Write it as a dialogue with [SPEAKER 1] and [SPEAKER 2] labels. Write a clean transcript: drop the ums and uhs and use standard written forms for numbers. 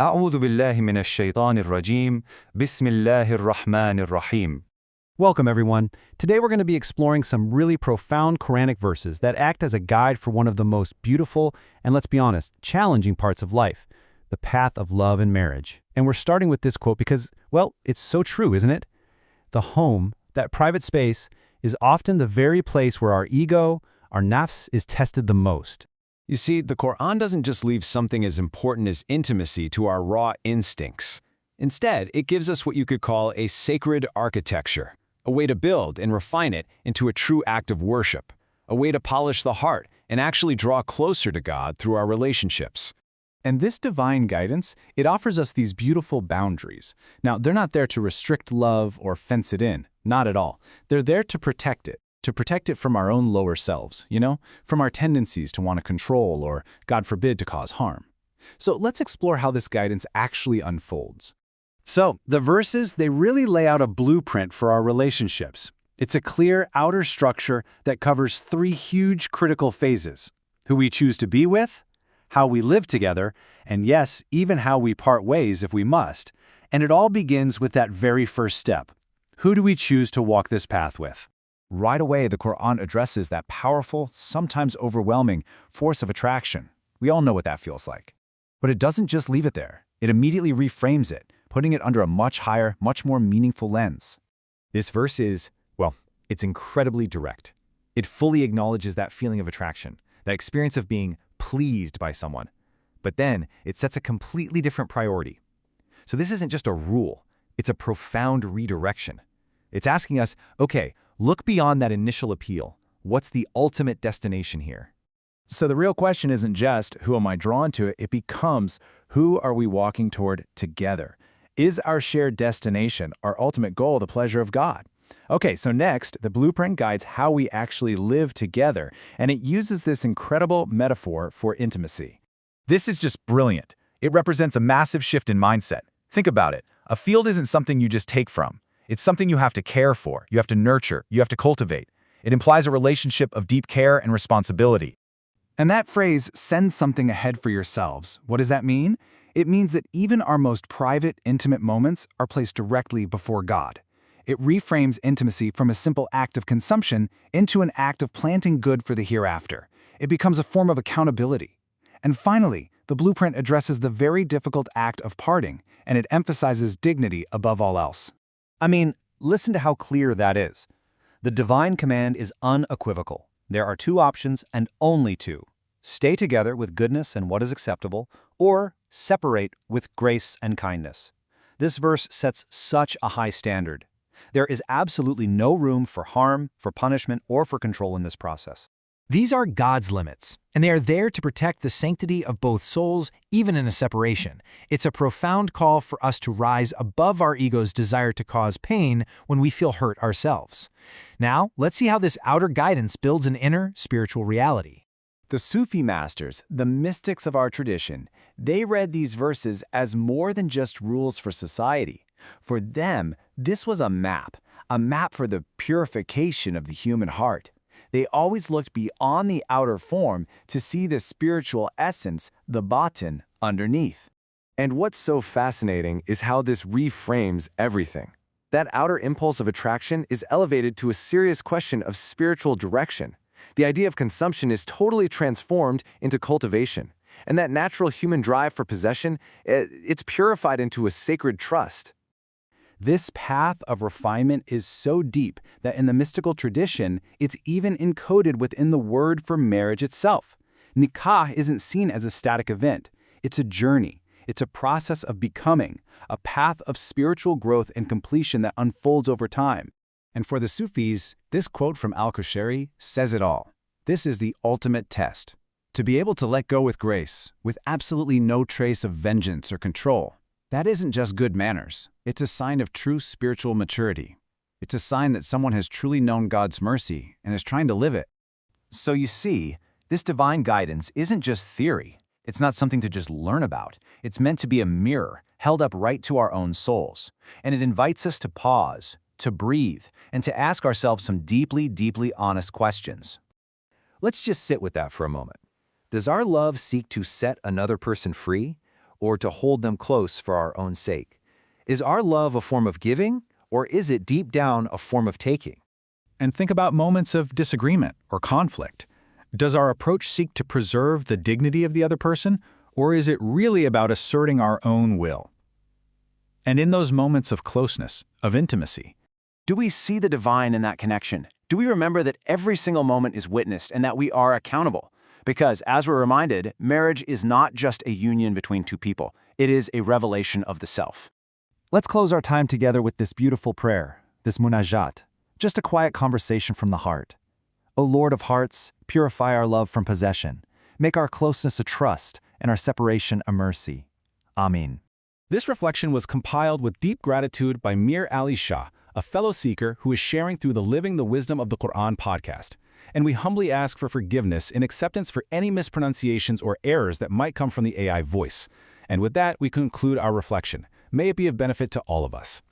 [SPEAKER 1] أعوذ بالله من الشيطان الرجيم بسم الله الرحمن الرحيم.
[SPEAKER 2] Welcome, everyone. Today we're going to be exploring some really profound Quranic verses that act as a guide for one of the most beautiful and, let's be honest, challenging parts of life, the path of love and marriage. And we're starting with this quote because, well, it's so true, isn't it? The home, that private space, is often the very place where our ego, our nafs, is tested the most.
[SPEAKER 3] You see, the Quran doesn't just leave something as important as intimacy to our raw instincts. Instead, it gives us what you could call a sacred architecture, a way to build and refine it into a true act of worship, a way to polish the heart and actually draw closer to God through our relationships.
[SPEAKER 4] And this divine guidance, it offers us these beautiful boundaries. Now, they're not there to restrict love or fence it in, not at all. They're there to protect it from our own lower selves, from our tendencies to want to control or, God forbid, to cause harm. So let's explore how this guidance actually unfolds.
[SPEAKER 2] So, the verses, they really lay out a blueprint for our relationships. It's a clear outer structure that covers three huge critical phases: who we choose to be with, how we live together, and yes, even how we part ways if we must. And it all begins with that very first step. Who do we choose to walk this path with?
[SPEAKER 4] Right away, the Quran addresses that powerful, sometimes overwhelming force of attraction. We all know what that feels like. But it doesn't just leave it there. It immediately reframes it, putting it under a much higher, much more meaningful lens.
[SPEAKER 5] This verse is, well, it's incredibly direct. It fully acknowledges that feeling of attraction, that experience of being pleased by someone. But then it sets a completely different priority. So this isn't just a rule, it's a profound redirection. It's asking us, okay, look beyond that initial appeal. What's the ultimate destination here?
[SPEAKER 4] So the real question isn't just, who am I drawn to? It becomes, who are we walking toward together? Is our shared destination, our ultimate goal, the pleasure of God? Okay, so next, the blueprint guides how we actually live together, and it uses this incredible metaphor for intimacy.
[SPEAKER 6] This is just brilliant. It represents a massive shift in mindset. Think about it. A field isn't something you just take from. It's something you have to care for, you have to nurture, you have to cultivate. It implies a relationship of deep care and responsibility.
[SPEAKER 4] And that phrase, send something ahead for yourselves, what does that mean? It means that even our most private, intimate moments are placed directly before God. It reframes intimacy from a simple act of consumption into an act of planting good for the hereafter. It becomes a form of accountability. And finally, the blueprint addresses the very difficult act of parting, and it emphasizes dignity above all else.
[SPEAKER 2] I mean, listen to how clear that is. The divine command is unequivocal. There are two options and only two: stay together with goodness and what is acceptable, or separate with grace and kindness. This verse sets such a high standard. There is absolutely no room for harm, for punishment, or for control in this process.
[SPEAKER 7] These are God's limits, and they are there to protect the sanctity of both souls, even in a separation. It's a profound call for us to rise above our ego's desire to cause pain when we feel hurt ourselves. Now, let's see how this outer guidance builds an inner spiritual reality.
[SPEAKER 3] The Sufi masters, the mystics of our tradition, they read these verses as more than just rules for society. For them, this was a map for the purification of the human heart. They always looked beyond the outer form to see the spiritual essence, the batin, underneath.
[SPEAKER 8] And what's so fascinating is how this reframes everything. That outer impulse of attraction is elevated to a serious question of spiritual direction. The idea of consumption is totally transformed into cultivation. And that natural human drive for possession, it's purified into a sacred trust.
[SPEAKER 4] This path of refinement is so deep that in the mystical tradition, it's even encoded within the word for marriage itself. Nikah isn't seen as a static event. It's a journey. It's a process of becoming, a path of spiritual growth and completion that unfolds over time. And for the Sufis, this quote from al-Qushayri says it all. This is the ultimate test. To be able to let go with grace, with absolutely no trace of vengeance or control. That isn't just good manners. It's a sign of true spiritual maturity. It's a sign that someone has truly known God's mercy and is trying to live it.
[SPEAKER 5] So you see, this divine guidance isn't just theory. It's not something to just learn about. It's meant to be a mirror held up right to our own souls. And it invites us to pause, to breathe, and to ask ourselves some deeply, deeply honest questions. Let's just sit with that for a moment. Does our love seek to set another person free?
[SPEAKER 1] or to hold them close for our own sake? Is our love a form of giving, or is it deep down a form of taking?
[SPEAKER 5] And think about moments of disagreement or conflict. Does our approach seek to preserve the dignity of the other person, or is it really about asserting our own will? And in those moments of closeness, of intimacy,
[SPEAKER 3] Do we see the divine in that connection? Do we remember that every single moment is witnessed and that we are accountable? Because, as we're reminded, marriage is not just a union between two people. It is a revelation of the self.
[SPEAKER 2] Let's close our time together with this beautiful prayer, this munajat, just a quiet conversation from the heart. O Lord of hearts, purify our love from possession. Make our closeness a trust and our separation a mercy. Amin.
[SPEAKER 4] This reflection was compiled with deep gratitude by Mir Ali Shah, a fellow seeker who is sharing through the Living the Wisdom of the Quran podcast. And we humbly ask for forgiveness in acceptance for any mispronunciations or errors that might come from the AI voice. And with that, we conclude our reflection. May it be of benefit to all of us.